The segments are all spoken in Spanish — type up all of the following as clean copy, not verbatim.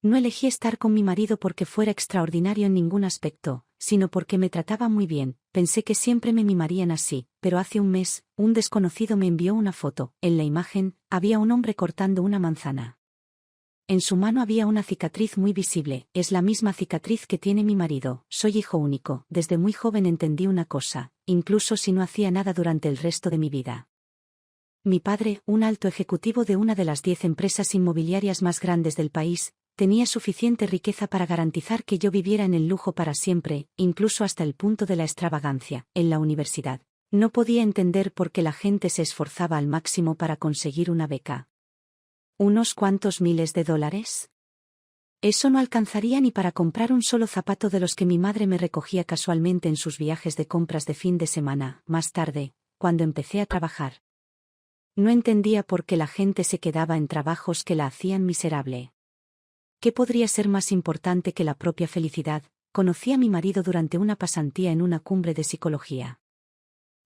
No elegí estar con mi marido porque fuera extraordinario en ningún aspecto, sino porque me trataba muy bien. Pensé que siempre me mimarían así, pero hace un mes, un desconocido me envió una foto. En la imagen, había un hombre cortando una manzana. En su mano había una cicatriz muy visible. Es la misma cicatriz que tiene mi marido. Soy hijo único. Desde muy joven entendí una cosa, incluso si no hacía nada durante el resto de mi vida. Mi padre, un alto ejecutivo de una de las 10 empresas inmobiliarias más grandes del país, tenía suficiente riqueza para garantizar que yo viviera en el lujo para siempre, incluso hasta el punto de la extravagancia. En la universidad, no podía entender por qué la gente se esforzaba al máximo para conseguir una beca. ¿Unos cuantos miles de dólares? Eso no alcanzaría ni para comprar un solo zapato de los que mi madre me recogía casualmente en sus viajes de compras de fin de semana. Más tarde, cuando empecé a trabajar, no entendía por qué la gente se quedaba en trabajos que la hacían miserable. ¿Qué podría ser más importante que la propia felicidad? Conocí a mi marido durante una pasantía en una cumbre de psicología.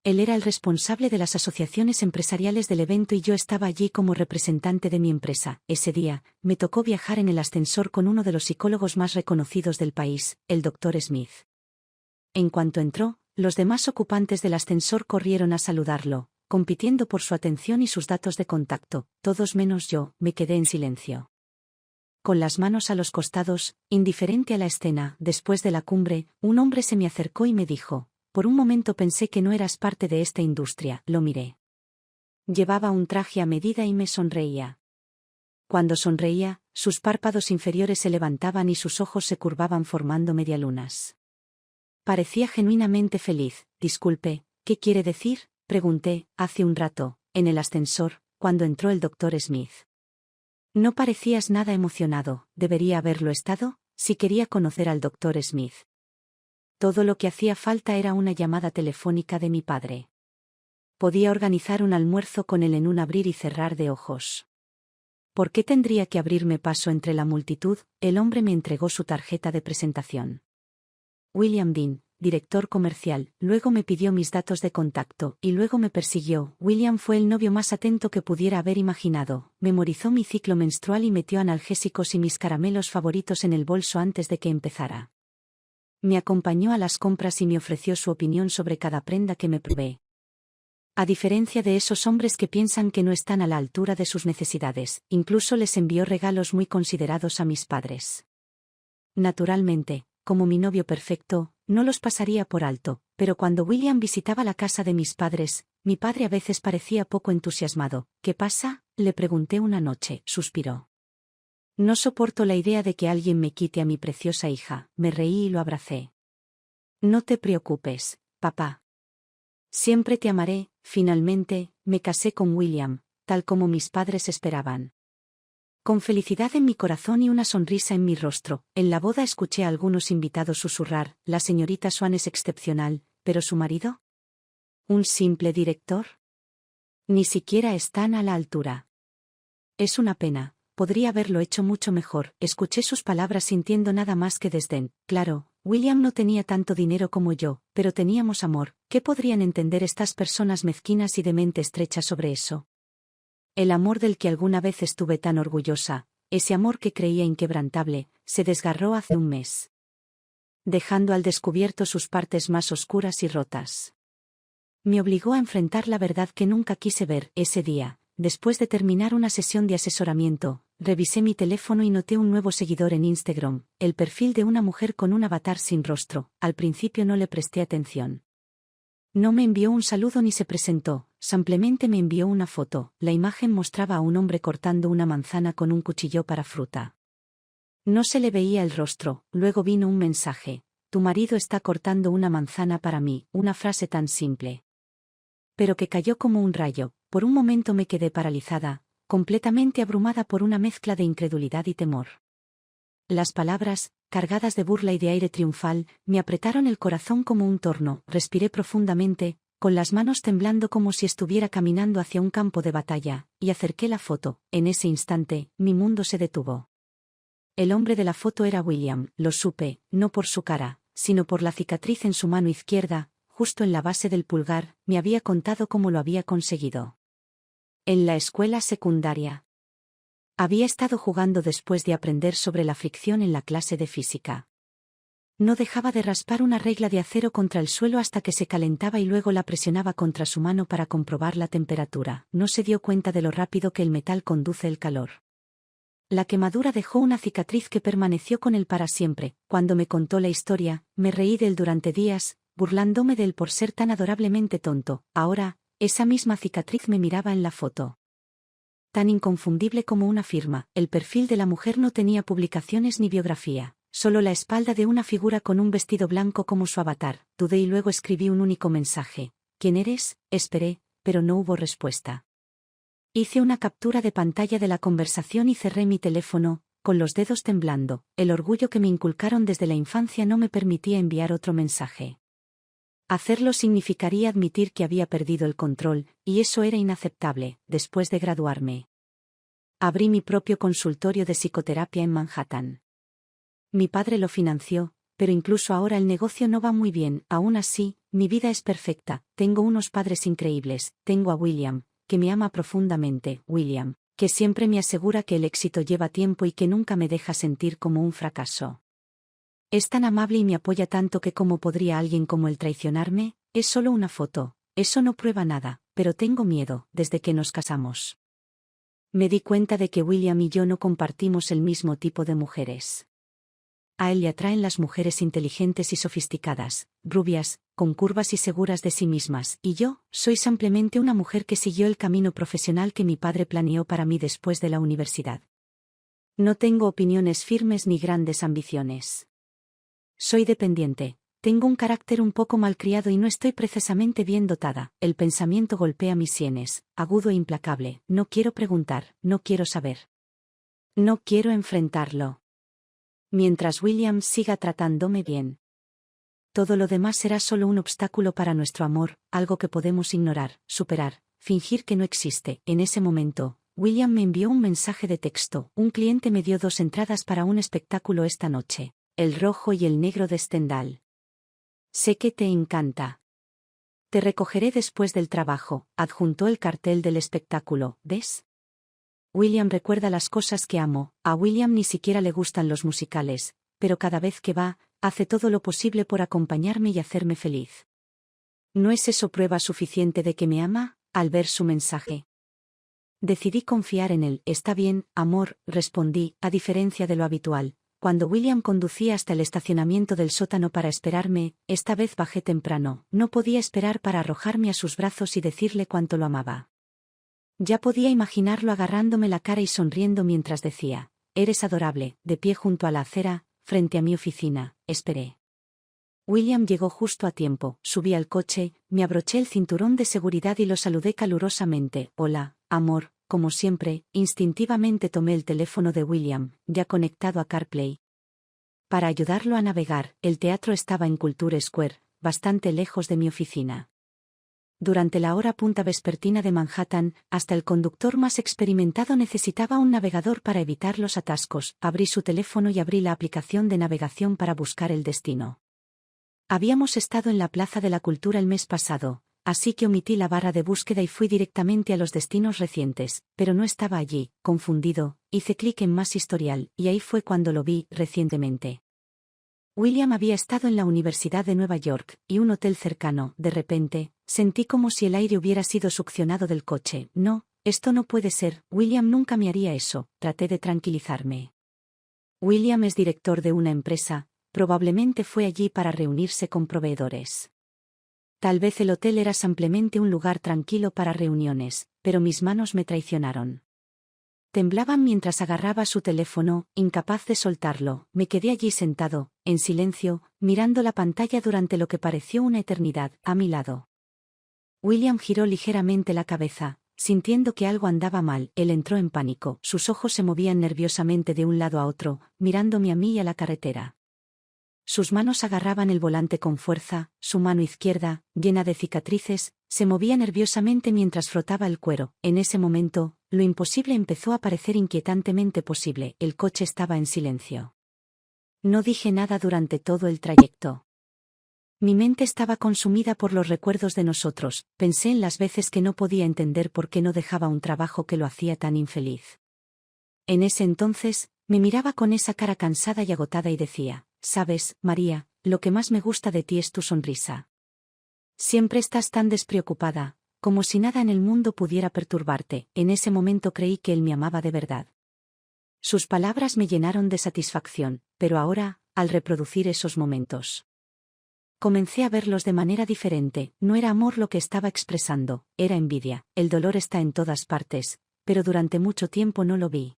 Él era el responsable de las asociaciones empresariales del evento y yo estaba allí como representante de mi empresa. Ese día, me tocó viajar en el ascensor con uno de los psicólogos más reconocidos del país, el Dr. Smith. En cuanto entró, los demás ocupantes del ascensor corrieron a saludarlo, compitiendo por su atención y sus datos de contacto. Todos menos yo, me quedé en silencio. Con las manos a los costados, indiferente a la escena. Después de la cumbre, un hombre se me acercó y me dijo: por un momento pensé que no eras parte de esta industria. Lo miré. Llevaba un traje a medida y me sonreía. Cuando sonreía, sus párpados inferiores se levantaban y sus ojos se curvaban formando medialunas. Parecía genuinamente feliz. Disculpe, ¿qué quiere decir?, pregunté, hace un rato, en el ascensor, cuando entró el Dr. Smith. No parecías nada emocionado. ¿Debería haberlo estado? Si quería conocer al Dr. Smith. Todo lo que hacía falta era una llamada telefónica de mi padre. Podía organizar un almuerzo con él en un abrir y cerrar de ojos. ¿Por qué tendría que abrirme paso entre la multitud? El hombre me entregó su tarjeta de presentación. William Dean, director comercial. Luego me pidió mis datos de contacto, y luego me persiguió. William fue el novio más atento que pudiera haber imaginado. Memorizó mi ciclo menstrual y metió analgésicos y mis caramelos favoritos en el bolso antes de que empezara. Me acompañó a las compras y me ofreció su opinión sobre cada prenda que me probé. A diferencia de esos hombres que piensan que no están a la altura de sus necesidades, incluso les envió regalos muy considerados a mis padres. Naturalmente, como mi novio perfecto, no los pasaría por alto, pero cuando William visitaba la casa de mis padres, mi padre a veces parecía poco entusiasmado. ¿Qué pasa?, le pregunté una noche. Suspiró. No soporto la idea de que alguien me quite a mi preciosa hija. Me reí y lo abracé. No te preocupes, papá. Siempre te amaré. Finalmente, me casé con William, tal como mis padres esperaban. Con felicidad en mi corazón y una sonrisa en mi rostro. En la boda escuché a algunos invitados susurrar: la señorita Swan es excepcional, pero su marido, ¿un simple director? Ni siquiera están a la altura. Es una pena. Podría haberlo hecho mucho mejor. Escuché sus palabras sintiendo nada más que desdén. Claro, William no tenía tanto dinero como yo, pero teníamos amor. ¿Qué podrían entender estas personas mezquinas y de mente estrecha sobre eso? El amor del que alguna vez estuve tan orgullosa, ese amor que creía inquebrantable, se desgarró hace un mes, dejando al descubierto sus partes más oscuras y rotas. Me obligó a enfrentar la verdad que nunca quise ver. Ese día, después de terminar una sesión de asesoramiento, revisé mi teléfono y noté un nuevo seguidor en Instagram, el perfil de una mujer con un avatar sin rostro. Al principio no le presté atención. No me envió un saludo ni se presentó, simplemente me envió una foto. La imagen mostraba a un hombre cortando una manzana con un cuchillo para fruta. No se le veía el rostro. Luego vino un mensaje: tu marido está cortando una manzana para mí. Una frase tan simple, pero que cayó como un rayo. Por un momento me quedé paralizada, completamente abrumada por una mezcla de incredulidad y temor. Las palabras, cargadas de burla y de aire triunfal, me apretaron el corazón como un torno. Respiré profundamente, con las manos temblando como si estuviera caminando hacia un campo de batalla, y acerqué la foto. En ese instante, mi mundo se detuvo. El hombre de la foto era William. Lo supe, no por su cara, sino por la cicatriz en su mano izquierda, justo en la base del pulgar. Me había contado cómo lo había conseguido. En la escuela secundaria. Había estado jugando después de aprender sobre la fricción en la clase de física. No dejaba de raspar una regla de acero contra el suelo hasta que se calentaba y luego la presionaba contra su mano para comprobar la temperatura. No se dio cuenta de lo rápido que el metal conduce el calor. La quemadura dejó una cicatriz que permaneció con él para siempre. Cuando me contó la historia, me reí de él durante días, burlándome de él por ser tan adorablemente tonto. Ahora, esa misma cicatriz me miraba en la foto. Tan inconfundible como una firma, el perfil de la mujer no tenía publicaciones ni biografía. Solo la espalda de una figura con un vestido blanco como su avatar. Dudé y luego escribí un único mensaje. ¿Quién eres? Esperé, pero no hubo respuesta. Hice una captura de pantalla de la conversación y cerré mi teléfono, con los dedos temblando. El orgullo que me inculcaron desde la infancia no me permitía enviar otro mensaje. Hacerlo significaría admitir que había perdido el control, y eso era inaceptable. Después de graduarme, abrí mi propio consultorio de psicoterapia en Manhattan. Mi padre lo financió, pero incluso ahora el negocio no va muy bien. Aún así, mi vida es perfecta. Tengo unos padres increíbles. Tengo a William, que me ama profundamente. William, que siempre me asegura que el éxito lleva tiempo y que nunca me deja sentir como un fracaso. Es tan amable y me apoya tanto que ¿cómo podría alguien como él traicionarme? Es solo una foto. Eso no prueba nada, pero tengo miedo. Desde que nos casamos, me di cuenta de que William y yo no compartimos el mismo tipo de mujeres. A él le atraen las mujeres inteligentes y sofisticadas, rubias, con curvas y seguras de sí mismas, y yo, soy simplemente una mujer que siguió el camino profesional que mi padre planeó para mí después de la universidad. No tengo opiniones firmes ni grandes ambiciones. Soy dependiente, tengo un carácter un poco malcriado y no estoy precisamente bien dotada. El pensamiento golpea mis sienes, agudo e implacable. No quiero preguntar, no quiero saber. No quiero enfrentarlo. Mientras William siga tratándome bien, todo lo demás será solo un obstáculo para nuestro amor, algo que podemos ignorar, superar, fingir que no existe. En ese momento, William me envió un mensaje de texto. Un cliente me dio 2 entradas para un espectáculo esta noche, El Rojo y el Negro de Stendhal. Sé que te encanta. Te recogeré después del trabajo. Adjuntó el cartel del espectáculo. ¿Ves? William recuerda las cosas que amo. A William ni siquiera le gustan los musicales, pero cada vez que va, hace todo lo posible por acompañarme y hacerme feliz. ¿No es eso prueba suficiente de que me ama? Al ver su mensaje, decidí confiar en él. Está bien, amor, respondí, a diferencia de lo habitual. Cuando William conducía hasta el estacionamiento del sótano para esperarme, esta vez bajé temprano. No podía esperar para arrojarme a sus brazos y decirle cuánto lo amaba. Ya podía imaginarlo agarrándome la cara y sonriendo mientras decía, «Eres adorable», de pie junto a la acera, frente a mi oficina. Esperé. William llegó justo a tiempo. Subí al coche, me abroché el cinturón de seguridad y lo saludé calurosamente. «Hola, amor», como siempre. Instintivamente tomé el teléfono de William, ya conectado a CarPlay, para ayudarlo a navegar. El teatro estaba en Culture Square, bastante lejos de mi oficina. Durante la hora punta vespertina de Manhattan, hasta el conductor más experimentado necesitaba un navegador para evitar los atascos. Abrí su teléfono y abrí la aplicación de navegación para buscar el destino. Habíamos estado en la Plaza de la Cultura el mes pasado, así que omití la barra de búsqueda y fui directamente a los destinos recientes, pero no estaba allí. Confundido, hice clic en Más historial, y ahí fue cuando lo vi. Recientemente, William había estado en la Universidad de Nueva York, y un hotel cercano. De repente, sentí como si el aire hubiera sido succionado del coche. No, esto no puede ser, William nunca me haría eso. Traté de tranquilizarme. William es director de una empresa, probablemente fue allí para reunirse con proveedores. Tal vez el hotel era simplemente un lugar tranquilo para reuniones, pero mis manos me traicionaron. Temblaban mientras agarraba su teléfono, incapaz de soltarlo. Me quedé allí sentado, en silencio, mirando la pantalla durante lo que pareció una eternidad. A mi lado, William giró ligeramente la cabeza, sintiendo que algo andaba mal. Él entró en pánico. Sus ojos se movían nerviosamente de un lado a otro, mirándome a mí y a la carretera. Sus manos agarraban el volante con fuerza, su mano izquierda, llena de cicatrices, se movía nerviosamente mientras frotaba el cuero. En ese momento, lo imposible empezó a parecer inquietantemente posible. El coche estaba en silencio. No dije nada durante todo el trayecto. Mi mente estaba consumida por los recuerdos de nosotros. Pensé en las veces que no podía entender por qué no dejaba un trabajo que lo hacía tan infeliz. En ese entonces, me miraba con esa cara cansada y agotada y decía, «Sabes, María, lo que más me gusta de ti es tu sonrisa. Siempre estás tan despreocupada, como si nada en el mundo pudiera perturbarte». En ese momento creí que él me amaba de verdad. Sus palabras me llenaron de satisfacción, pero ahora, al reproducir esos momentos, comencé a verlos de manera diferente. No era amor lo que estaba expresando, era envidia. El dolor está en todas partes, pero durante mucho tiempo no lo vi.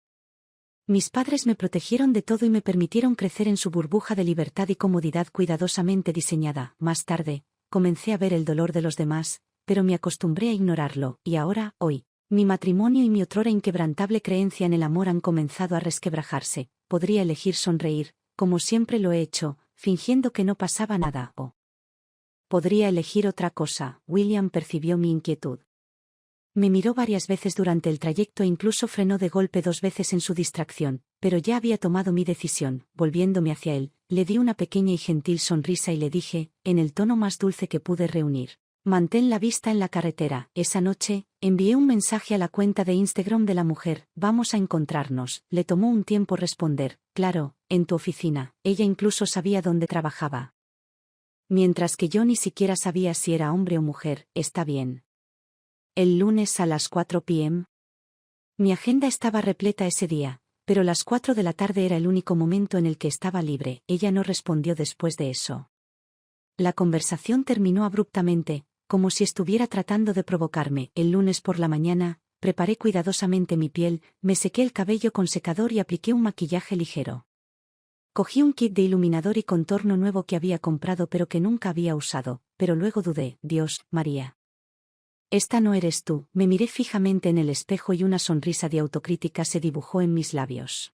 Mis padres me protegieron de todo y me permitieron crecer en su burbuja de libertad y comodidad cuidadosamente diseñada. Más tarde, comencé a ver el dolor de los demás, pero me acostumbré a ignorarlo, y ahora, hoy, mi matrimonio y mi otrora inquebrantable creencia en el amor han comenzado a resquebrajarse. Podría elegir sonreír, como siempre lo he hecho, fingiendo que no pasaba nada, o podría elegir otra cosa. William percibió mi inquietud. Me miró varias veces durante el trayecto e incluso frenó de golpe 2 veces en su distracción, pero ya había tomado mi decisión. Volviéndome hacia él, le di una pequeña y gentil sonrisa y le dije, en el tono más dulce que pude reunir, «Mantén la vista en la carretera». Esa noche, envié un mensaje a la cuenta de Instagram de la mujer, «Vamos a encontrarnos». Le tomó un tiempo responder, «Claro, en tu oficina». Ella incluso sabía dónde trabajaba. Mientras que yo ni siquiera sabía si era hombre o mujer. «Está bien. El lunes a las 4 p.m. Mi agenda estaba repleta ese día, pero las 4 de la tarde era el único momento en el que estaba libre. Ella no respondió después de eso. La conversación terminó abruptamente, como si estuviera tratando de provocarme. El lunes por la mañana, preparé cuidadosamente mi piel, me sequé el cabello con secador y apliqué un maquillaje ligero. Cogí un kit de iluminador y contorno nuevo que había comprado pero que nunca había usado, pero luego dudé. «Dios, María. Esta no eres tú». Me miré fijamente en el espejo y una sonrisa de autocrítica se dibujó en mis labios.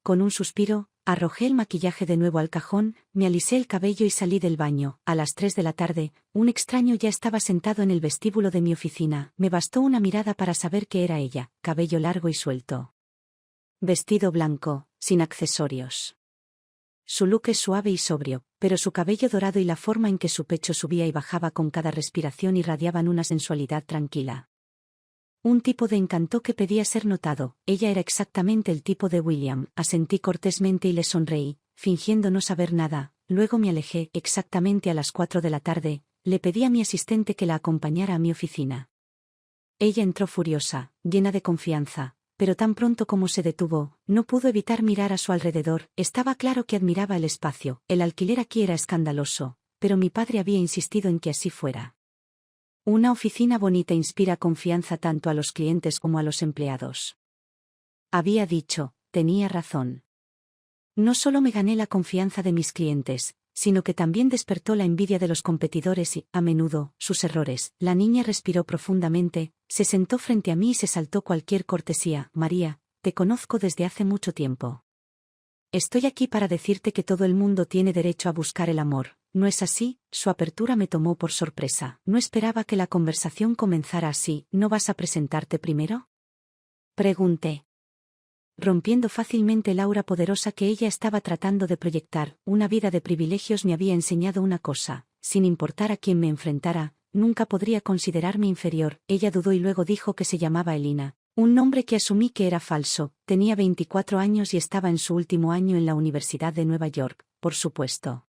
Con un suspiro, arrojé el maquillaje de nuevo al cajón, me alisé el cabello y salí del baño. A las 3 de la tarde, un extraño ya estaba sentado en el vestíbulo de mi oficina. Me bastó una mirada para saber que era ella, cabello largo y suelto. Vestido blanco, sin accesorios. Su look es suave y sobrio, pero su cabello dorado y la forma en que su pecho subía y bajaba con cada respiración irradiaban una sensualidad tranquila. Un tipo de encanto que pedía ser notado. Ella era exactamente el tipo de William. Asentí cortésmente y le sonreí, fingiendo no saber nada. Luego me alejé. Exactamente a las 4 de la tarde, le pedí a mi asistente que la acompañara a mi oficina. Ella entró furiosa, llena de confianza, pero tan pronto como se detuvo, no pudo evitar mirar a su alrededor. Estaba claro que admiraba el espacio. El alquiler aquí era escandaloso, pero mi padre había insistido en que así fuera. Una oficina bonita inspira confianza tanto a los clientes como a los empleados. Había dicho, tenía razón. No solo me gané la confianza de mis clientes, sino que también despertó la envidia de los competidores y, a menudo, sus errores. La niña respiró profundamente, se sentó frente a mí y se saltó cualquier cortesía. «María, te conozco desde hace mucho tiempo. Estoy aquí para decirte que todo el mundo tiene derecho a buscar el amor, ¿no es así?». Su apertura me tomó por sorpresa. No esperaba que la conversación comenzara así. «¿No vas a presentarte primero?», pregunté, rompiendo fácilmente el aura poderosa que ella estaba tratando de proyectar. Una vida de privilegios me había enseñado una cosa: sin importar a quién me enfrentara, nunca podría considerarme inferior. Ella dudó y luego dijo que se llamaba Elina, un nombre que asumí que era falso. Tenía 24 años y estaba en su último año en la Universidad de Nueva York, por supuesto.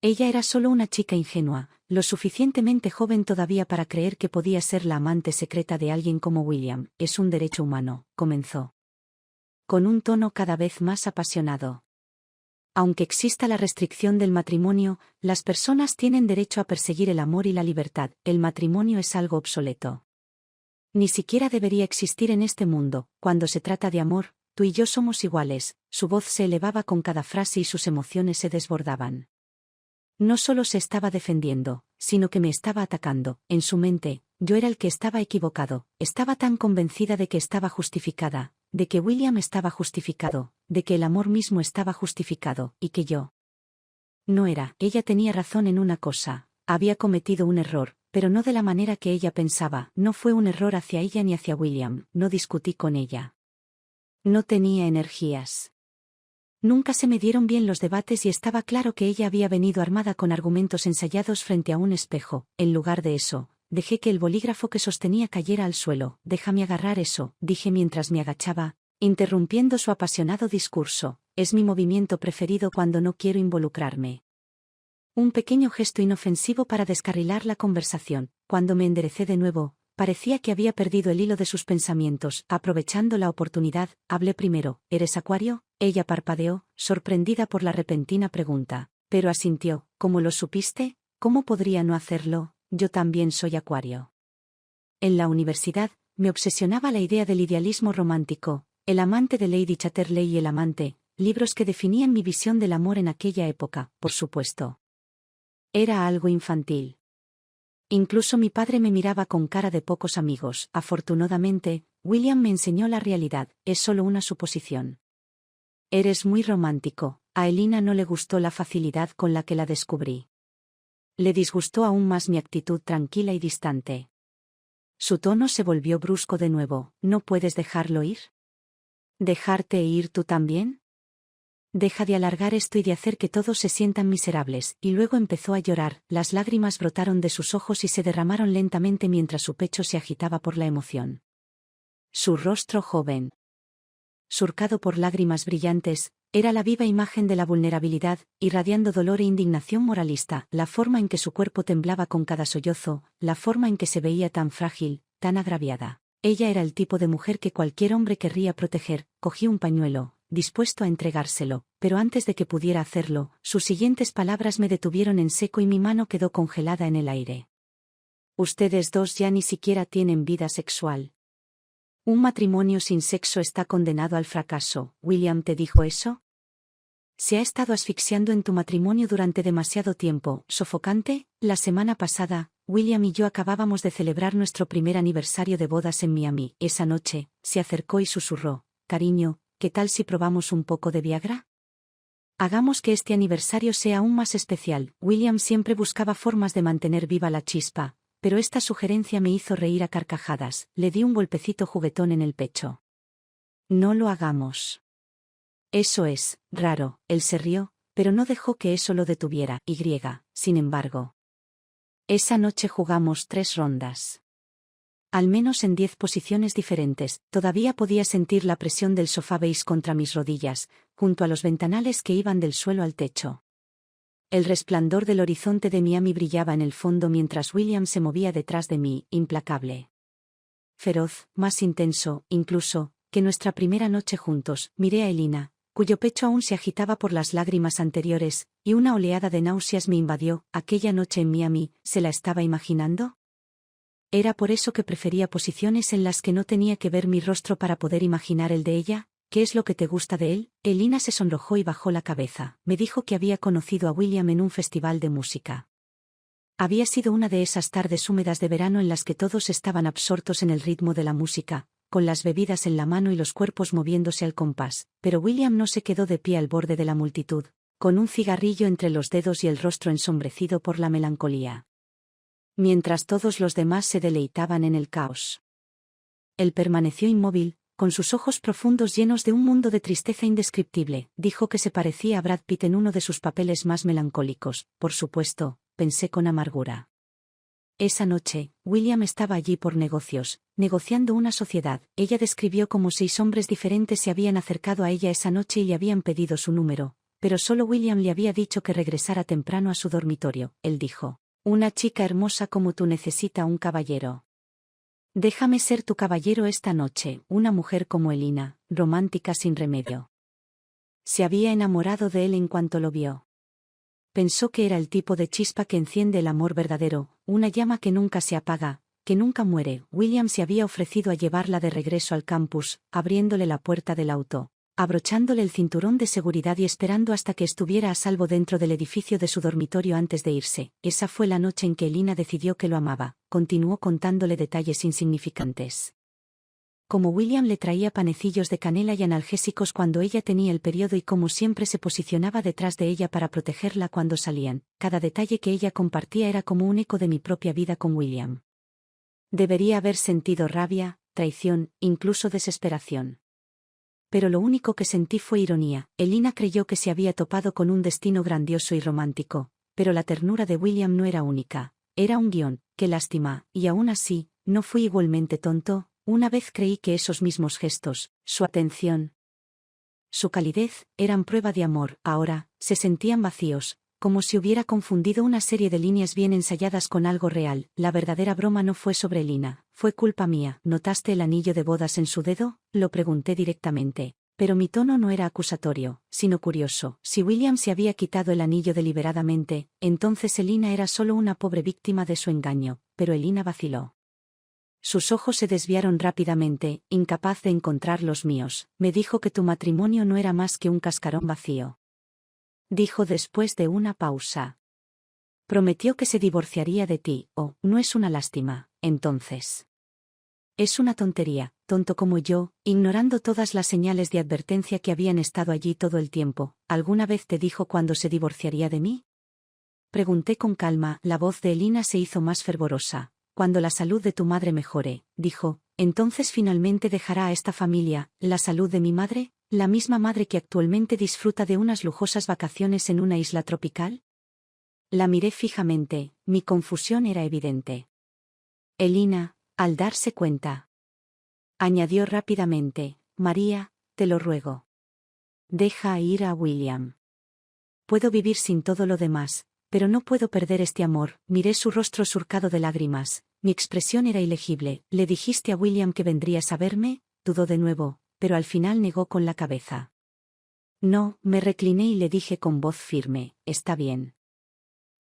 Ella era solo una chica ingenua, lo suficientemente joven todavía para creer que podía ser la amante secreta de alguien como William. «Es un derecho humano», comenzó, con un tono cada vez más apasionado. «Aunque exista la restricción del matrimonio, las personas tienen derecho a perseguir el amor y la libertad. El matrimonio es algo obsoleto. Ni siquiera debería existir en este mundo. Cuando se trata de amor, tú y yo somos iguales». Su voz se elevaba con cada frase y sus emociones se desbordaban. No solo se estaba defendiendo, sino que me estaba atacando. En su mente, yo era el que estaba equivocado. Estaba tan convencida de que estaba justificada, de que William estaba justificado, de que el amor mismo estaba justificado, y que yo no era. Ella tenía razón en una cosa: había cometido un error, pero no de la manera que ella pensaba. No fue un error hacia ella ni hacia William. No discutí con ella. No tenía energías. Nunca se me dieron bien los debates y estaba claro que ella había venido armada con argumentos ensayados frente a un espejo. En lugar de eso, dejé que el bolígrafo que sostenía cayera al suelo. «Déjame agarrar eso», dije mientras me agachaba, interrumpiendo su apasionado discurso. Es mi movimiento preferido cuando no quiero involucrarme. Un pequeño gesto inofensivo para descarrilar la conversación. Cuando me enderecé de nuevo, parecía que había perdido el hilo de sus pensamientos. Aprovechando la oportunidad, hablé primero. ¿Eres Acuario? Ella parpadeó, sorprendida por la repentina pregunta, pero asintió. ¿Cómo lo supiste? ¿Cómo podría no hacerlo? Yo también soy Acuario. En la universidad, me obsesionaba la idea del idealismo romántico, El amante de Lady Chatterley y El amante, libros que definían mi visión del amor en aquella época, por supuesto. Era algo infantil. Incluso mi padre me miraba con cara de pocos amigos. Afortunadamente, William me enseñó la realidad, es solo una suposición. Eres muy romántico. A Elina no le gustó la facilidad con la que la descubrí. Le disgustó aún más mi actitud tranquila y distante. Su tono se volvió brusco de nuevo. ¿No puedes dejarlo ir? ¿Dejarte ir tú también? Deja de alargar esto y de hacer que todos se sientan miserables. Y luego empezó a llorar. Las lágrimas brotaron de sus ojos y se derramaron lentamente mientras su pecho se agitaba por la emoción. Su rostro joven, surcado por lágrimas brillantes, era la viva imagen de la vulnerabilidad, irradiando dolor e indignación moralista. La forma en que su cuerpo temblaba con cada sollozo, la forma en que se veía tan frágil, tan agraviada. Ella era el tipo de mujer que cualquier hombre querría proteger. Cogí un pañuelo, dispuesto a entregárselo, pero antes de que pudiera hacerlo, sus siguientes palabras me detuvieron en seco y mi mano quedó congelada en el aire. Ustedes dos ya ni siquiera tienen vida sexual. Un matrimonio sin sexo está condenado al fracaso. ¿William te dijo eso? Se ha estado asfixiando en tu matrimonio durante demasiado tiempo. ¿Sofocante? La semana pasada, William y yo acabábamos de celebrar nuestro primer aniversario de bodas en Miami. Esa noche, se acercó y susurró, cariño, ¿qué tal si probamos un poco de Viagra? Hagamos que este aniversario sea aún más especial. William siempre buscaba formas de mantener viva la chispa, pero esta sugerencia me hizo reír a carcajadas. Le di un golpecito juguetón en el pecho. No lo hagamos. Eso es raro. Él se rió, pero no dejó que eso lo detuviera. Sin embargo. Esa noche jugamos 3 rondas. Al menos en 10 posiciones diferentes. Todavía podía sentir la presión del sofá beige contra mis rodillas, junto a los ventanales que iban del suelo al techo. El resplandor del horizonte de Miami brillaba en el fondo mientras William se movía detrás de mí, implacable. Feroz, más intenso, incluso, que nuestra primera noche juntos. Miré a Elina, cuyo pecho aún se agitaba por las lágrimas anteriores, y una oleada de náuseas me invadió. Aquella noche en Miami, ¿se la estaba imaginando? ¿Era por eso que prefería posiciones en las que no tenía que ver mi rostro para poder imaginar el de ella? ¿Qué es lo que te gusta de él? Elina se sonrojó y bajó la cabeza. Me dijo que había conocido a William en un festival de música. Había sido una de esas tardes húmedas de verano en las que todos estaban absortos en el ritmo de la música, con las bebidas en la mano y los cuerpos moviéndose al compás, pero William no se quedó de pie al borde de la multitud, con un cigarrillo entre los dedos y el rostro ensombrecido por la melancolía. Mientras todos los demás se deleitaban en el caos. Él permaneció inmóvil, con sus ojos profundos llenos de un mundo de tristeza indescriptible. Dijo que se parecía a Brad Pitt en uno de sus papeles más melancólicos. Por supuesto, pensé con amargura. Esa noche, William estaba allí por negocios, negociando una sociedad. Ella describió cómo 6 hombres diferentes se habían acercado a ella esa noche y le habían pedido su número, pero solo William le había dicho que regresara temprano a su dormitorio. Él dijo, una chica hermosa como tú necesita un caballero. Déjame ser tu caballero esta noche. Una mujer como Elina, romántica sin remedio. Se había enamorado de él en cuanto lo vio. Pensó que era el tipo de chispa que enciende el amor verdadero, una llama que nunca se apaga, que nunca muere. William se había ofrecido a llevarla de regreso al campus, abriéndole la puerta del auto, abrochándole el cinturón de seguridad y esperando hasta que estuviera a salvo dentro del edificio de su dormitorio antes de irse. Esa fue la noche en que Elina decidió que lo amaba. Continuó contándole detalles insignificantes. Como William le traía panecillos de canela y analgésicos cuando ella tenía el periodo y como siempre se posicionaba detrás de ella para protegerla cuando salían. Cada detalle que ella compartía era como un eco de mi propia vida con William. Debería haber sentido rabia, traición, incluso desesperación. Pero lo único que sentí fue ironía. Elina creyó que se había topado con un destino grandioso y romántico, pero la ternura de William no era única. Era un guión. Qué lástima, y aún así, ¿no fui igualmente tonto? Una vez creí que esos mismos gestos, su atención, su calidez, eran prueba de amor. Ahora, se sentían vacíos, como si hubiera confundido una serie de líneas bien ensayadas con algo real. La verdadera broma no fue sobre Elina, fue culpa mía. ¿Notaste el anillo de bodas en su dedo? Lo pregunté directamente. Pero mi tono no era acusatorio, sino curioso. Si William se había quitado el anillo deliberadamente, entonces Elina era solo una pobre víctima de su engaño, pero Elina vaciló. Sus ojos se desviaron rápidamente, incapaz de encontrar los míos. Me dijo que tu matrimonio no era más que un cascarón vacío. Dijo después de una pausa. Prometió que se divorciaría de ti. Oh, no es una lástima, entonces. Es una tontería, tonto como yo, ignorando todas las señales de advertencia que habían estado allí todo el tiempo. ¿Alguna vez te dijo cuándo se divorciaría de mí? Pregunté con calma. La voz de Elina se hizo más fervorosa. Cuando la salud de tu madre mejore, dijo, entonces finalmente dejará a esta familia. ¿La salud de mi madre? ¿La misma madre que actualmente disfruta de unas lujosas vacaciones en una isla tropical? La miré fijamente, mi confusión era evidente. Elina, al darse cuenta, añadió rápidamente, María, te lo ruego. Deja ir a William. Puedo vivir sin todo lo demás, pero no puedo perder este amor. Miré su rostro surcado de lágrimas, mi expresión era ilegible. ¿Le dijiste a William que vendrías a verme? Dudó de nuevo, pero al final negó con la cabeza. No, me recliné y le dije con voz firme, está bien.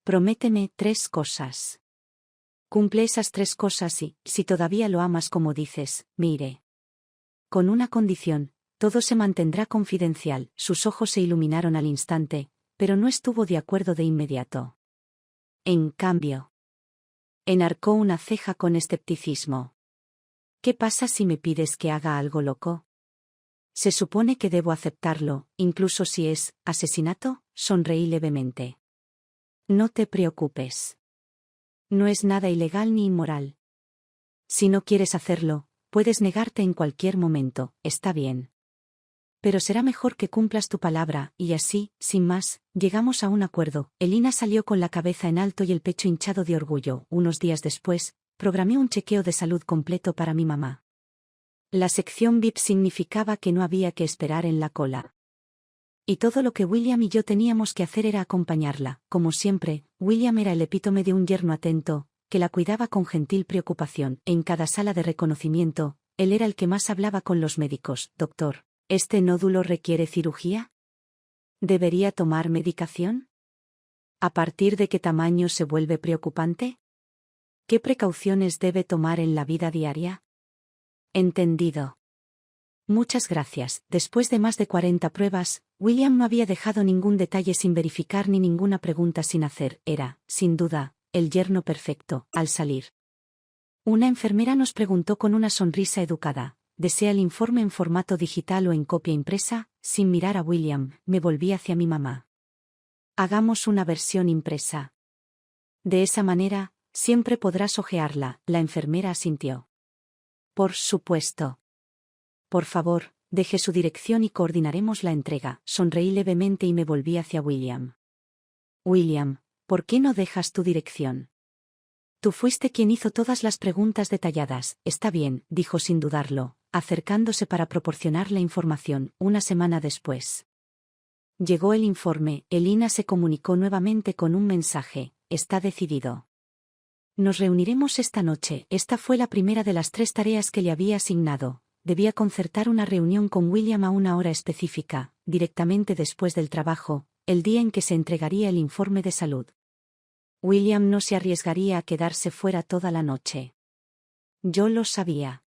Prométeme 3 cosas. Cumple esas 3 cosas y, si todavía lo amas como dices, me iré. Con una condición, todo se mantendrá confidencial. Sus ojos se iluminaron al instante, pero no estuvo de acuerdo de inmediato. En cambio, enarcó una ceja con escepticismo. ¿Qué pasa si me pides que haga algo loco? Se supone que debo aceptarlo, incluso si es asesinato. Sonreí levemente. No te preocupes. No es nada ilegal ni inmoral. Si no quieres hacerlo, puedes negarte en cualquier momento, está bien. Pero será mejor que cumplas tu palabra, y así, sin más, llegamos a un acuerdo. Elina salió con la cabeza en alto y el pecho hinchado de orgullo. Unos días después, programé un chequeo de salud completo para mi mamá. La sección VIP significaba que no había que esperar en la cola. Y todo lo que William y yo teníamos que hacer era acompañarla. Como siempre, William era el epítome de un yerno atento, que la cuidaba con gentil preocupación. En cada sala de reconocimiento, él era el que más hablaba con los médicos. Doctor, ¿este nódulo requiere cirugía? ¿Debería tomar medicación? ¿A partir de qué tamaño se vuelve preocupante? ¿Qué precauciones debe tomar en la vida diaria? Entendido. Muchas gracias. Después de más de 40 pruebas, William no había dejado ningún detalle sin verificar ni ninguna pregunta sin hacer. Era, sin duda, el yerno perfecto. Al salir, una enfermera nos preguntó con una sonrisa educada, ¿desea el informe en formato digital o en copia impresa? Sin mirar a William, me volví hacia mi mamá. Hagamos una versión impresa. De esa manera, siempre podrás hojearla. La enfermera asintió. Por supuesto. Por favor, deje su dirección y coordinaremos la entrega. Sonreí levemente y me volví hacia William. William, ¿por qué no dejas tu dirección? Tú fuiste quien hizo todas las preguntas detalladas. Está bien, dijo sin dudarlo, acercándose para proporcionar la información. Una semana después. Llegó el informe. Elina se comunicó nuevamente con un mensaje. Está decidido. Nos reuniremos esta noche. Esta fue la primera de las 3 tareas que le había asignado. Debía concertar una reunión con William a una hora específica, directamente después del trabajo, el día en que se entregaría el informe de salud. William no se arriesgaría a quedarse fuera toda la noche. Yo lo sabía.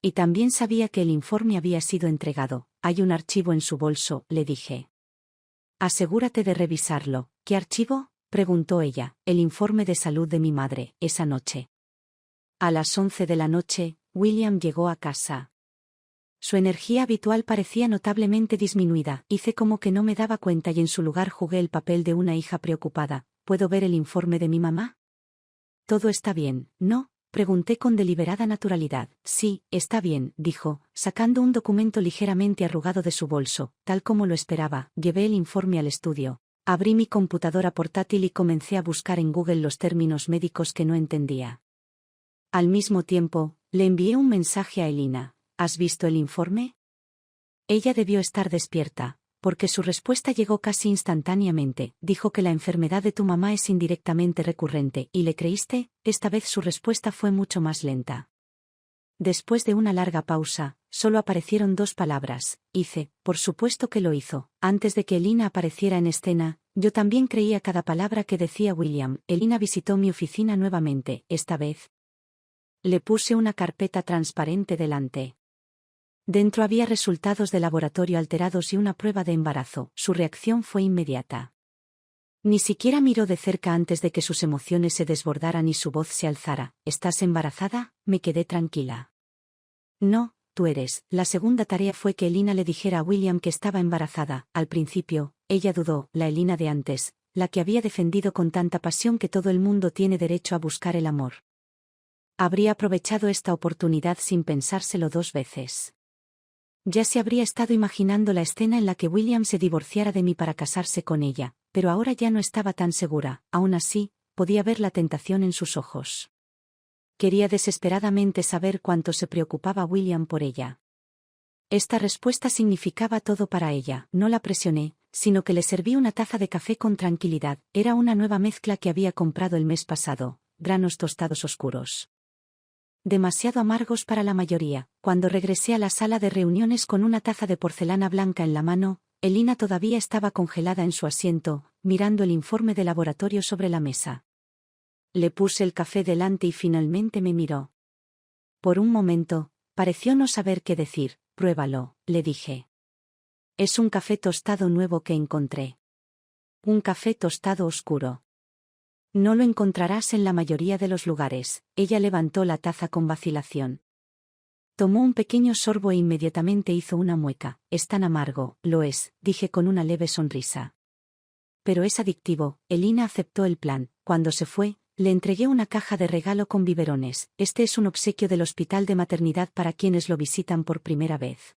Y también sabía que el informe había sido entregado. Hay un archivo en su bolso, le dije. Asegúrate de revisarlo. ¿Qué archivo? Preguntó ella. El informe de salud de mi madre, esa noche. A las 11 de la noche, William llegó a casa. Su energía habitual parecía notablemente disminuida. Hice como que no me daba cuenta y en su lugar jugué el papel de una hija preocupada. ¿Puedo ver el informe de mi mamá? Todo está bien, ¿no? Pregunté con deliberada naturalidad. Sí, está bien, dijo, sacando un documento ligeramente arrugado de su bolso, tal como lo esperaba. Llevé el informe al estudio. Abrí mi computadora portátil y comencé a buscar en Google los términos médicos que no entendía. Al mismo tiempo, Le envié un mensaje a Elina. ¿Has visto el informe? Ella debió estar despierta, porque su respuesta llegó casi instantáneamente. Dijo que la enfermedad de tu mamá es indirectamente recurrente. ¿Y le creíste? Esta vez su respuesta fue mucho más lenta. Después de una larga pausa, solo aparecieron 2 palabras. Hice, por supuesto que lo hizo. Antes de que Elina apareciera en escena, yo también creía cada palabra que decía William. Elina visitó mi oficina nuevamente, esta vez. Le puse una carpeta transparente delante. Dentro había resultados de laboratorio alterados y una prueba de embarazo. Su reacción fue inmediata. Ni siquiera miró de cerca antes de que sus emociones se desbordaran y su voz se alzara. ¿Estás embarazada? Me quedé tranquila. No, tú eres. La segunda tarea fue que Elina le dijera a William que estaba embarazada. Al principio, ella dudó, la Elina de antes, la que había defendido con tanta pasión que todo el mundo tiene derecho a buscar el amor. Habría aprovechado esta oportunidad sin pensárselo 2 veces. Ya se habría estado imaginando la escena en la que William se divorciara de mí para casarse con ella, pero ahora ya no estaba tan segura. Aún así, podía ver la tentación en sus ojos. Quería desesperadamente saber cuánto se preocupaba William por ella. Esta respuesta significaba todo para ella. No la presioné, sino que le serví una taza de café con tranquilidad. Era una nueva mezcla que había comprado el mes pasado, granos tostados oscuros. Demasiado amargos para la mayoría. Cuando regresé a la sala de reuniones con una taza de porcelana blanca en la mano, Elina todavía estaba congelada en su asiento, mirando el informe de laboratorio sobre la mesa. Le puse el café delante y finalmente me miró. Por un momento, pareció no saber qué decir. Pruébalo, le dije. Es un café tostado nuevo que encontré. Un café tostado oscuro. No lo encontrarás en la mayoría de los lugares. Ella levantó la taza con vacilación. Tomó un pequeño sorbo e inmediatamente hizo una mueca. Es tan amargo, lo es, dije con una leve sonrisa. Pero es adictivo. Elina aceptó el plan. Cuando se fue, le entregué una caja de regalo con biberones. Este es un obsequio del hospital de maternidad para quienes lo visitan por primera vez.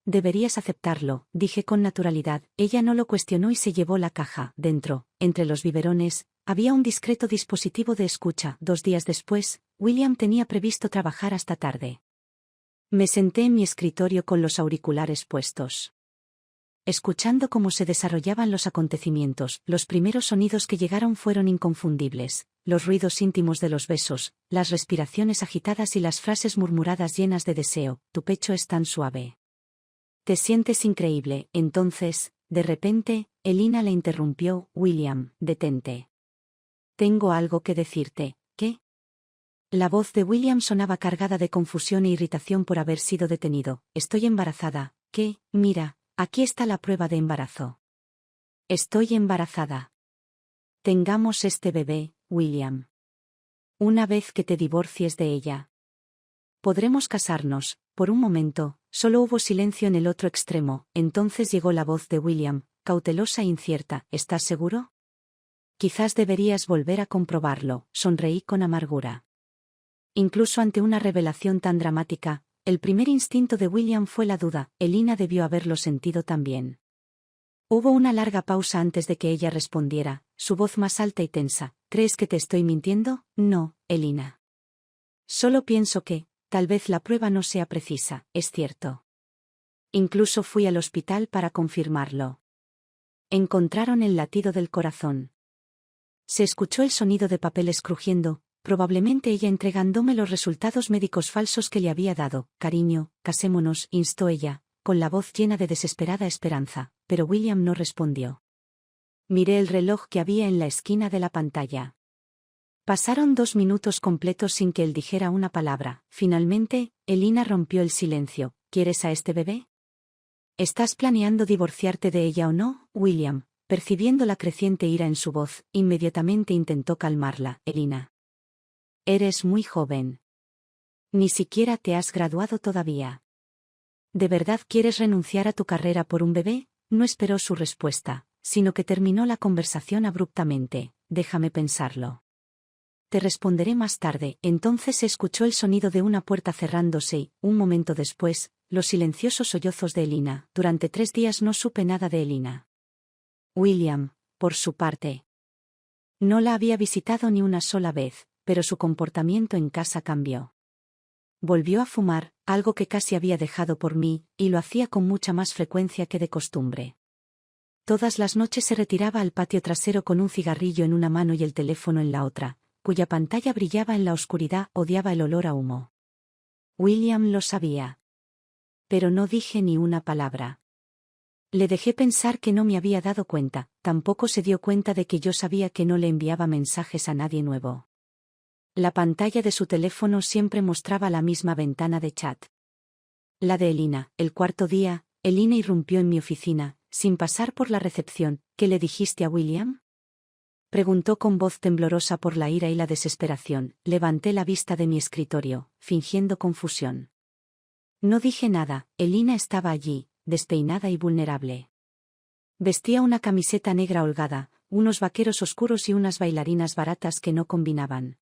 Deberías aceptarlo, dije con naturalidad. Ella no lo cuestionó y se llevó la caja. Dentro, entre los biberones, había un discreto dispositivo de escucha. 2 días después, William tenía previsto trabajar hasta tarde. Me senté en mi escritorio con los auriculares puestos. Escuchando cómo se desarrollaban los acontecimientos, los primeros sonidos que llegaron fueron inconfundibles. Los ruidos íntimos de los besos, las respiraciones agitadas y las frases murmuradas llenas de deseo. Tu pecho es tan suave. Te sientes increíble. Entonces, de repente, Elina le interrumpió. William, detente. Tengo algo que decirte. ¿Qué? La voz de William sonaba cargada de confusión e irritación por haber sido detenido. Estoy embarazada. ¿Qué? Mira, aquí está la prueba de embarazo. Estoy embarazada. Tengamos este bebé, William. Una vez que te divorcies de ella. Podremos casarnos. Por un momento, solo hubo silencio en el otro extremo. Entonces llegó la voz de William, cautelosa e incierta. ¿Estás seguro? Quizás deberías volver a comprobarlo. Sonreí con amargura. Incluso ante una revelación tan dramática, el primer instinto de William fue la duda. Elina debió haberlo sentido también. Hubo una larga pausa antes de que ella respondiera, su voz más alta y tensa. ¿Crees que te estoy mintiendo? No, Elina. Solo pienso que, tal vez la prueba no sea precisa, es cierto. Incluso fui al hospital para confirmarlo. Encontraron el latido del corazón. Se escuchó el sonido de papeles crujiendo, probablemente ella entregándome los resultados médicos falsos que le había dado. Cariño, casémonos, instó ella, con la voz llena de desesperada esperanza, pero William no respondió. Miré el reloj que había en la esquina de la pantalla. Pasaron 2 minutos completos sin que él dijera una palabra. Finalmente, Elina rompió el silencio. ¿Quieres a este bebé? ¿Estás planeando divorciarte de ella o no, William? Percibiendo la creciente ira en su voz, inmediatamente intentó calmarla. Elina. Eres muy joven. Ni siquiera te has graduado todavía. ¿De verdad quieres renunciar a tu carrera por un bebé? No esperó su respuesta, sino que terminó la conversación abruptamente. Déjame pensarlo. Te responderé más tarde. Entonces se escuchó el sonido de una puerta cerrándose y, un momento después, los silenciosos sollozos de Elina. Durante 3 días no supe nada de Elina. William, por su parte, no la había visitado ni una sola vez, pero su comportamiento en casa cambió. Volvió a fumar, algo que casi había dejado por mí, y lo hacía con mucha más frecuencia que de costumbre. Todas las noches se retiraba al patio trasero con un cigarrillo en una mano y el teléfono en la otra, cuya pantalla brillaba en la oscuridad. Odiaba el olor a humo. William lo sabía. Pero no dije ni una palabra. Le dejé pensar que no me había dado cuenta, tampoco se dio cuenta de que yo sabía que no le enviaba mensajes a nadie nuevo. La pantalla de su teléfono siempre mostraba la misma ventana de chat. La de Elina. El cuarto día, Elina irrumpió en mi oficina, sin pasar por la recepción. ¿Qué le dijiste a William?, preguntó con voz temblorosa por la ira y la desesperación. Levanté la vista de mi escritorio, fingiendo confusión. No dije nada. Elina estaba allí, despeinada y vulnerable. Vestía una camiseta negra holgada, unos vaqueros oscuros y unas bailarinas baratas que no combinaban.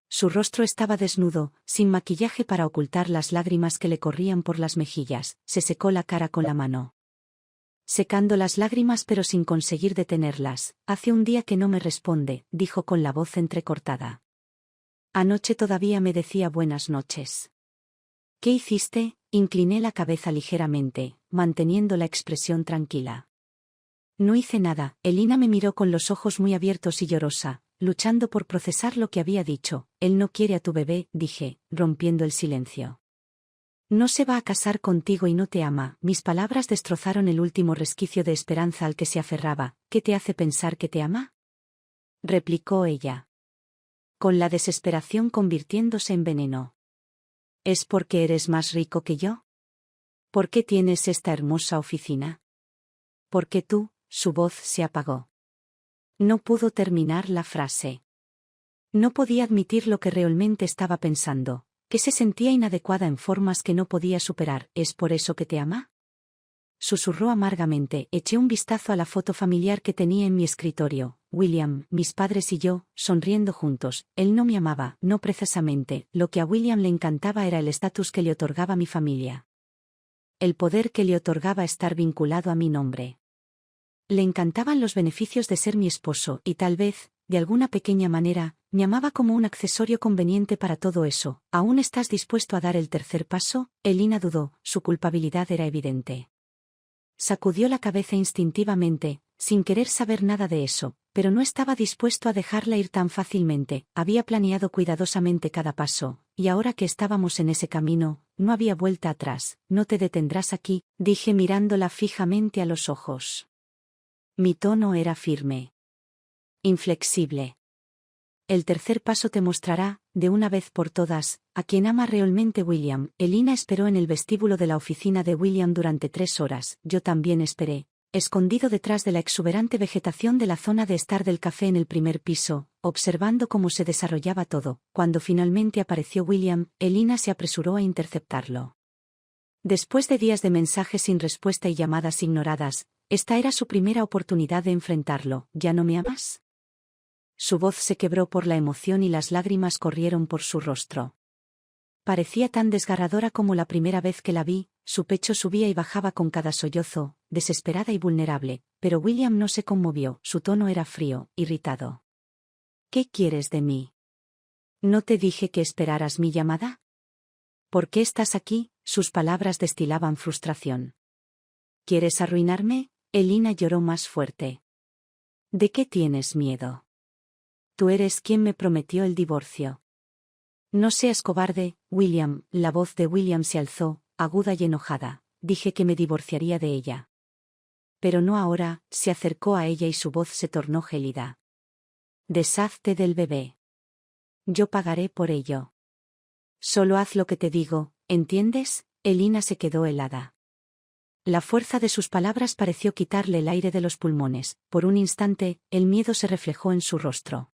Su rostro estaba desnudo, sin maquillaje para ocultar las lágrimas que le corrían por las mejillas. Se secó la cara con la mano. Secando las lágrimas pero sin conseguir detenerlas. Hace un día que no me responde, dijo con la voz entrecortada. Anoche todavía me decía buenas noches. ¿Qué hiciste? Incliné la cabeza ligeramente, manteniendo la expresión tranquila. No hice nada. Elina me miró con los ojos muy abiertos y llorosa, luchando por procesar lo que había dicho. Él no quiere a tu bebé, dije, rompiendo el silencio. No se va a casar contigo y no te ama. Mis palabras destrozaron el último resquicio de esperanza al que se aferraba. ¿Qué te hace pensar que te ama?, replicó ella, con la desesperación convirtiéndose en veneno. ¿Es porque eres más rico que yo? ¿Por qué tienes esta hermosa oficina? ¿Por qué tú? Su voz se apagó. No pudo terminar la frase. No podía admitir lo que realmente estaba pensando, que se sentía inadecuada en formas que no podía superar. ¿Es por eso que te ama?, susurró amargamente. Eché un vistazo a la foto familiar que tenía en mi escritorio. William, mis padres y yo, sonriendo juntos. Él no me amaba, no precisamente. Lo que a William le encantaba era el estatus que le otorgaba mi familia. El poder que le otorgaba estar vinculado a mi nombre. Le encantaban los beneficios de ser mi esposo y tal vez, de alguna pequeña manera, me amaba como un accesorio conveniente para todo eso. ¿Aún estás dispuesto a dar el tercer paso? Elina dudó, su culpabilidad era evidente. Sacudió la cabeza instintivamente, sin querer saber nada de eso, pero no estaba dispuesto a dejarla ir tan fácilmente. Había planeado cuidadosamente cada paso, y ahora que estábamos en ese camino, no había vuelta atrás. No te detendrás aquí, dije mirándola fijamente a los ojos. Mi tono era firme. Inflexible. El tercer paso te mostrará, de una vez por todas, a quien ama realmente William. Elina esperó en el vestíbulo de la oficina de William durante 3 horas. Yo también esperé, escondido detrás de la exuberante vegetación de la zona de estar del café en el primer piso, observando cómo se desarrollaba todo. Cuando finalmente apareció William, Elina se apresuró a interceptarlo. Después de días de mensajes sin respuesta y llamadas ignoradas, esta era su primera oportunidad de enfrentarlo. ¿Ya no me amas?, su voz se quebró por la emoción y las lágrimas corrieron por su rostro. Parecía tan desgarradora como la primera vez que la vi. Su pecho subía y bajaba con cada sollozo, desesperada y vulnerable, pero William no se conmovió. Su tono era frío, irritado. ¿Qué quieres de mí? ¿No te dije que esperaras mi llamada? ¿Por qué estás aquí? Sus palabras destilaban frustración. ¿Quieres arruinarme? Elina lloró más fuerte. ¿De qué tienes miedo? Tú eres quien me prometió el divorcio. No seas cobarde, William. La voz de William se alzó, aguda y enojada. Dije que me divorciaría de ella. Pero no ahora. Se acercó a ella y su voz se tornó gélida. Deshazte del bebé. Yo pagaré por ello. Solo haz lo que te digo, ¿entiendes? Elina se quedó helada. La fuerza de sus palabras pareció quitarle el aire de los pulmones. Por un instante, el miedo se reflejó en su rostro.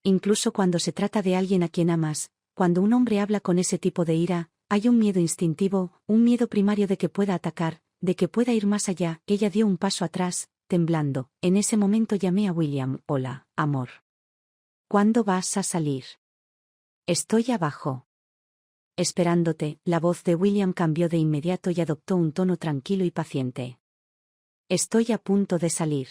Incluso cuando se trata de alguien a quien amas, cuando un hombre habla con ese tipo de ira, hay un miedo instintivo, un miedo primario de que pueda atacar, de que pueda ir más allá. Ella dio un paso atrás, temblando. En ese momento llamé a William. Hola, amor. ¿Cuándo vas a salir? Estoy abajo. Esperándote. La voz de William cambió de inmediato y adoptó un tono tranquilo y paciente. Estoy a punto de salir.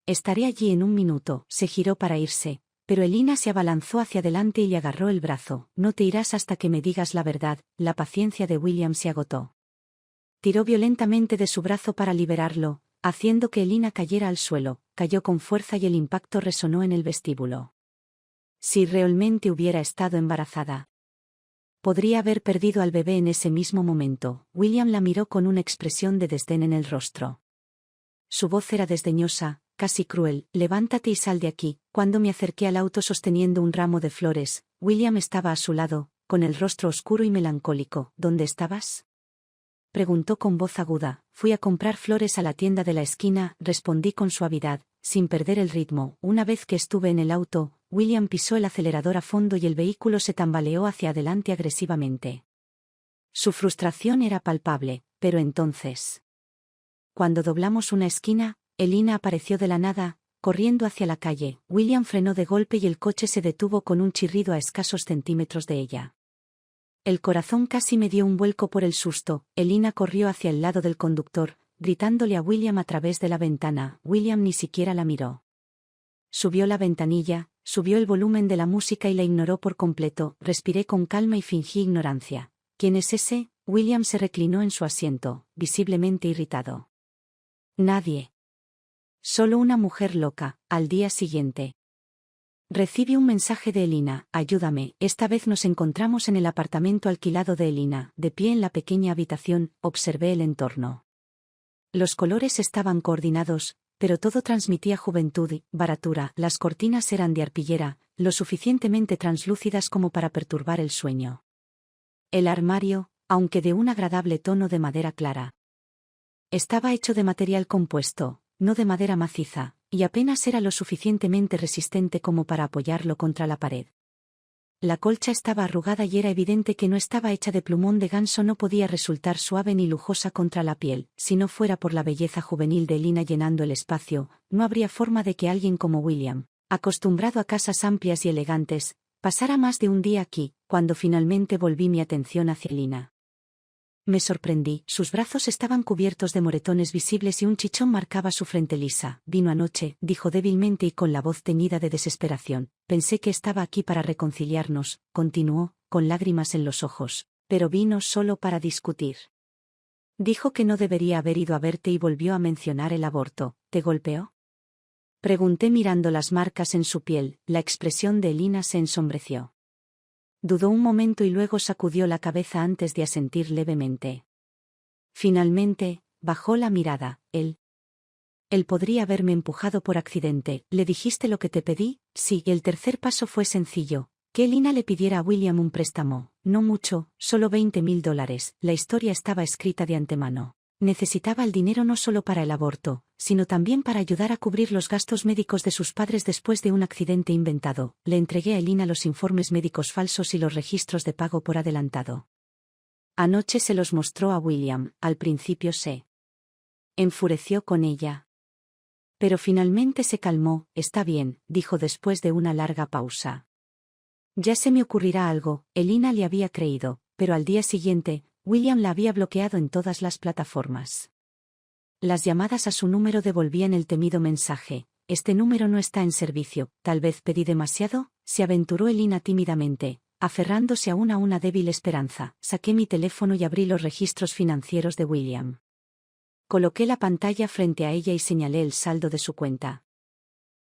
Estaré allí en un minuto. Se giró para irse, Pero Elina se abalanzó hacia adelante y le agarró el brazo. No te irás hasta que me digas la verdad. La paciencia de William se agotó. Tiró violentamente de su brazo para liberarlo, haciendo que Elina cayera al suelo. Cayó con fuerza y el impacto resonó en el vestíbulo. Si realmente hubiera estado embarazada, podría haber perdido al bebé en ese mismo momento. William la miró con una expresión de desdén en el rostro. Su voz era desdeñosa, casi cruel. Levántate y sal de aquí. Cuando me acerqué al auto sosteniendo un ramo de flores, William estaba a su lado, con el rostro oscuro y melancólico. ¿Dónde estabas?, preguntó con voz aguda. Fui a comprar flores a la tienda de la esquina, respondí con suavidad, sin perder el ritmo. Una vez que estuve en el auto, William pisó el acelerador a fondo y el vehículo se tambaleó hacia adelante agresivamente. Su frustración era palpable, pero entonces, cuando doblamos una esquina, Elina apareció de la nada, corriendo hacia la calle. William frenó de golpe y el coche se detuvo con un chirrido a escasos centímetros de ella. El corazón casi me dio un vuelco por el susto. Elina corrió hacia el lado del conductor, gritándole a William a través de la ventana. William ni siquiera la miró. Subió la ventanilla, subió el volumen de la música y la ignoró por completo. Respiré con calma y fingí ignorancia. ¿Quién es ese? William se reclinó en su asiento, visiblemente irritado. Nadie. Solo una mujer loca. Al día siguiente, recibí un mensaje de Elina. Ayúdame. Esta vez nos encontramos en el apartamento alquilado de Elina. De pie en la pequeña habitación, observé el entorno. Los colores estaban coordinados, pero todo transmitía juventud y baratura. Las cortinas eran de arpillera, lo suficientemente translúcidas como para perturbar el sueño. El armario, aunque de un agradable tono de madera clara, estaba hecho de material compuesto, no de madera maciza, y apenas era lo suficientemente resistente como para apoyarlo contra la pared. La colcha estaba arrugada y era evidente que no estaba hecha de plumón de ganso. No podía resultar suave ni lujosa contra la piel. Si no fuera por la belleza juvenil de Elina llenando el espacio, no habría forma de que alguien como William, acostumbrado a casas amplias y elegantes, pasara más de un día aquí. Cuando finalmente volví mi atención hacia Elina, me sorprendí. Sus brazos estaban cubiertos de moretones visibles y un chichón marcaba su frente lisa. Vino anoche, dijo débilmente y con la voz teñida de desesperación. Pensé que estaba aquí para reconciliarnos, continuó, con lágrimas en los ojos, pero vino solo para discutir. Dijo que no debería haber ido a verte y volvió a mencionar el aborto. ¿Te golpeó?, pregunté mirando las marcas en su piel. La expresión de Elina se ensombreció. Dudó un momento y luego sacudió la cabeza antes de asentir levemente. Finalmente, bajó la mirada. Él podría haberme empujado por accidente. ¿Le dijiste lo que te pedí? Sí. El tercer paso fue sencillo. Que Elina le pidiera a William un préstamo. No mucho, solo $20,000. La historia estaba escrita de antemano. Necesitaba el dinero no solo para el aborto, sino también para ayudar a cubrir los gastos médicos de sus padres después de un accidente inventado. Le entregué a Elina los informes médicos falsos y los registros de pago por adelantado. Anoche se los mostró a William. Al principio se enfureció con ella, pero finalmente se calmó. Está bien, dijo después de una larga pausa. Ya se me ocurrirá algo. Elina le había creído, pero al día siguiente, William la había bloqueado en todas las plataformas. Las llamadas a su número devolvían el temido mensaje: este número no está en servicio. Tal vez pedí demasiado, se aventuró Elina tímidamente, aferrándose aún a una débil esperanza. Saqué mi teléfono y abrí los registros financieros de William. Coloqué la pantalla frente a ella y señalé el saldo de su cuenta.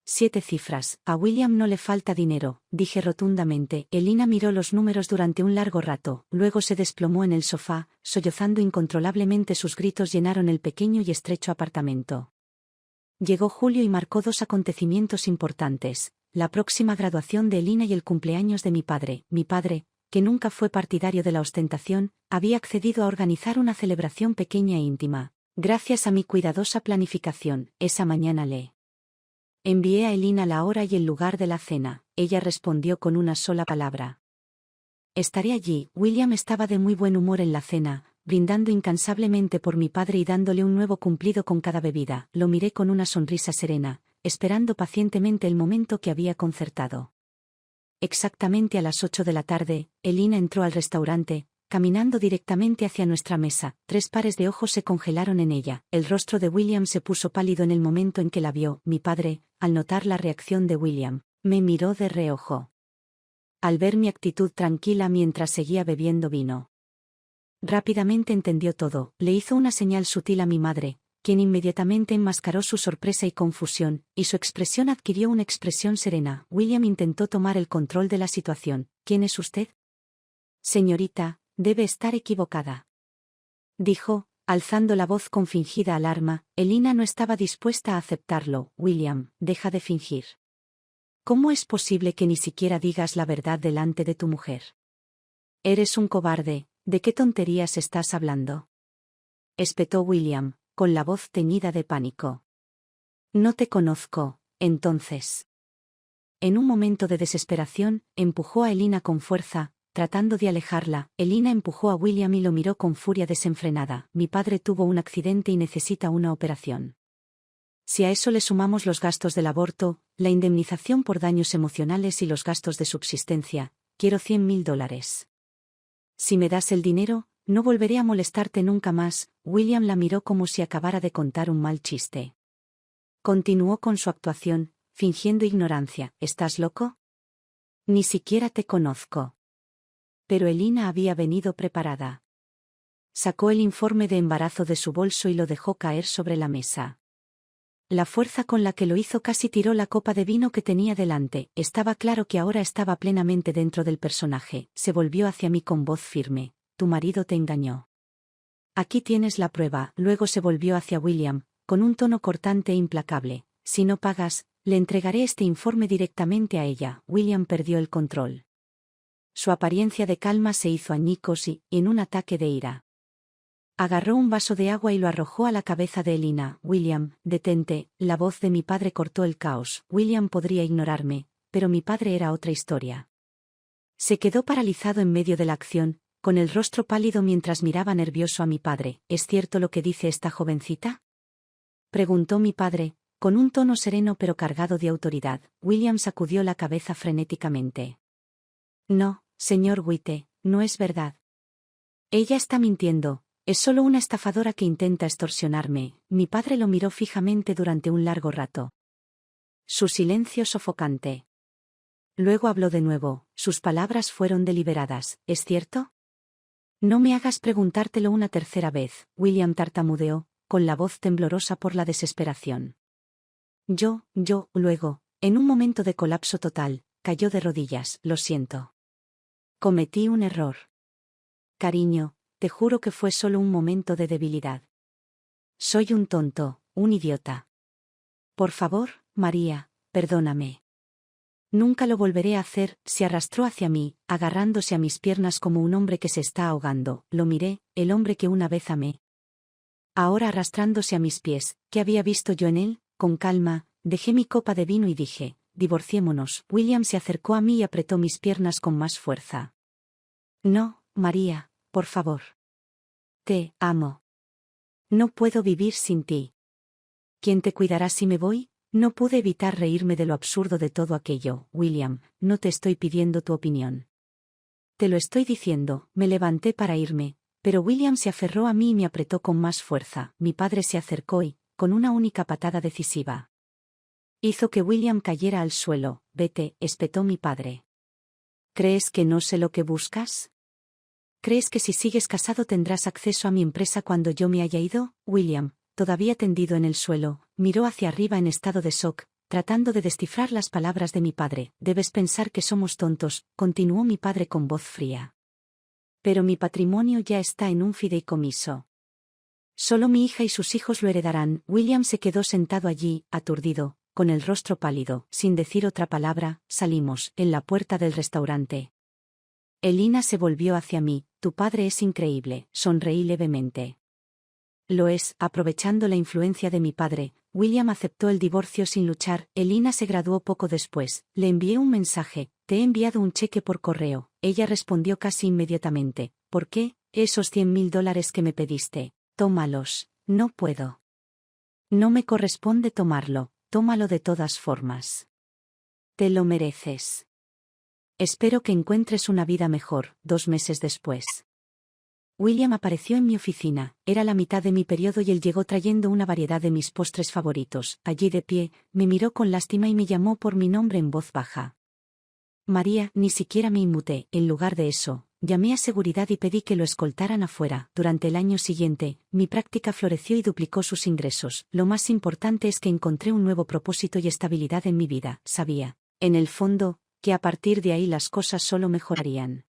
7 cifras. A William no le falta dinero, dije rotundamente. Elina miró los números durante un largo rato, luego se desplomó en el sofá, sollozando incontrolablemente. Sus gritos llenaron el pequeño y estrecho apartamento. Llegó julio y marcó 2 acontecimientos importantes: la próxima graduación de Elina y el cumpleaños de mi padre. Mi padre, que nunca fue partidario de la ostentación, había accedido a organizar una celebración pequeña e íntima. Gracias a mi cuidadosa planificación, esa mañana le envié a Elina la hora y el lugar de la cena. Ella respondió con una sola palabra: estaré allí. William estaba de muy buen humor en la cena, brindando incansablemente por mi padre y dándole un nuevo cumplido con cada bebida. Lo miré con una sonrisa serena, esperando pacientemente el momento que había concertado. Exactamente a las 8 de la tarde, Elina entró al restaurante, caminando directamente hacia nuestra mesa. 3 pares de ojos se congelaron en ella. El rostro de William se puso pálido en el momento en que la vio. Mi padre, al notar la reacción de William, Me miró de reojo. Al ver mi actitud tranquila mientras seguía bebiendo vino. Rápidamente entendió todo, le hizo una señal sutil a mi madre, quien inmediatamente enmascaró su sorpresa y confusión, y su expresión adquirió una expresión serena. William intentó tomar el control de la situación. ¿Quién es usted? Señorita, debe estar equivocada. Dijo, alzando la voz con fingida alarma. Elina no estaba dispuesta a aceptarlo. William, deja de fingir. ¿Cómo es posible que ni siquiera digas la verdad delante de tu mujer? Eres un cobarde. ¿De qué tonterías estás hablando? Espetó William, con la voz teñida de pánico. No te conozco, entonces. En un momento de desesperación, empujó a Elina con fuerza, tratando de alejarla. Elina empujó a William y lo miró con furia desenfrenada. Mi padre tuvo un accidente y necesita una operación. Si a eso le sumamos los gastos del aborto, la indemnización por daños emocionales y los gastos de subsistencia, quiero $100.000. Si me das el dinero, no volveré a molestarte nunca más. William la miró como si acabara de contar un mal chiste. Continuó con su actuación, fingiendo ignorancia. ¿Estás loco? Ni siquiera te conozco. Pero Elina había venido preparada. Sacó el informe de embarazo de su bolso y lo dejó caer sobre la mesa. La fuerza con la que lo hizo casi tiró la copa de vino que tenía delante. Estaba claro que ahora estaba plenamente dentro del personaje. Se volvió hacia mí con voz firme. Tu marido te engañó. Aquí tienes la prueba. Luego se volvió hacia William, con un tono cortante e implacable. Si no pagas, le entregaré este informe directamente a ella. William perdió el control. Su apariencia de calma se hizo añicos y, en un ataque de ira, agarró un vaso de agua y lo arrojó a la cabeza de Elina. William, detente. La voz de mi padre cortó el caos. William podría ignorarme, pero mi padre era otra historia. Se quedó paralizado en medio de la acción, con el rostro pálido mientras miraba nervioso a mi padre. ¿Es cierto lo que dice esta jovencita? Preguntó mi padre, con un tono sereno pero cargado de autoridad. William sacudió la cabeza frenéticamente. No, señor Witte, no es verdad. Ella está mintiendo. Es solo una estafadora que intenta extorsionarme. Mi padre lo miró fijamente durante un largo rato. Su silencio sofocante. Luego habló de nuevo. Sus palabras fueron deliberadas. ¿Es cierto? No me hagas preguntártelo una tercera vez. William tartamudeó, con la voz temblorosa por la desesperación. Luego, en un momento de colapso total, cayó de rodillas. Lo siento. Cometí un error. Cariño, te juro que fue solo un momento de debilidad. Soy un tonto, un idiota. Por favor, María, perdóname. Nunca lo volveré a hacer. Se arrastró hacia mí, agarrándose a mis piernas como un hombre que se está ahogando. Lo miré, el hombre que una vez amé. Ahora arrastrándose a mis pies. ¿Qué había visto yo en él? Con calma, dejé mi copa de vino y dije, divorciémonos. William se acercó a mí y apretó mis piernas con más fuerza. No, María. Por favor. Te amo. No puedo vivir sin ti. ¿Quién te cuidará si me voy? No pude evitar reírme de lo absurdo de todo aquello. William, no te estoy pidiendo tu opinión. Te lo estoy diciendo. Me levanté para irme, pero William se aferró a mí y me apretó con más fuerza. Mi padre se acercó y, con una única patada decisiva, hizo que William cayera al suelo. Vete, espetó mi padre. ¿Crees que no sé lo que buscas? ¿Crees que si sigues casado tendrás acceso a mi empresa cuando yo me haya ido? William, todavía tendido en el suelo, miró hacia arriba en estado de shock, tratando de descifrar las palabras de mi padre. Debes pensar que somos tontos, continuó mi padre con voz fría. Pero mi patrimonio ya está en un fideicomiso. Solo mi hija y sus hijos lo heredarán. William se quedó sentado allí, aturdido, con el rostro pálido. Sin decir otra palabra, salimos. En la puerta del restaurante, Elina se volvió hacia mí. Tu padre es increíble. Sonreí levemente. Lo es. Aprovechando la influencia de mi padre, William aceptó el divorcio sin luchar. Elina se graduó poco después. Le envié un mensaje. Te he enviado un cheque por correo. Ella respondió casi inmediatamente. ¿Por qué? Esos $100.000 que me pediste. Tómalos. No puedo. No me corresponde tomarlo. Tómalo de todas formas. Te lo mereces. Espero que encuentres una vida mejor. 2 meses después. William apareció en mi oficina, era la mitad de mi periodo y él llegó trayendo una variedad de mis postres favoritos. Allí de pie, me miró con lástima y me llamó por mi nombre en voz baja. María, ni siquiera me inmuté. En lugar de eso, llamé a seguridad y pedí que lo escoltaran afuera. Durante el año siguiente, mi práctica floreció y duplicó sus ingresos. Lo más importante es que encontré un nuevo propósito y estabilidad en mi vida. Sabía, en el fondo, que a partir de ahí las cosas solo mejorarían.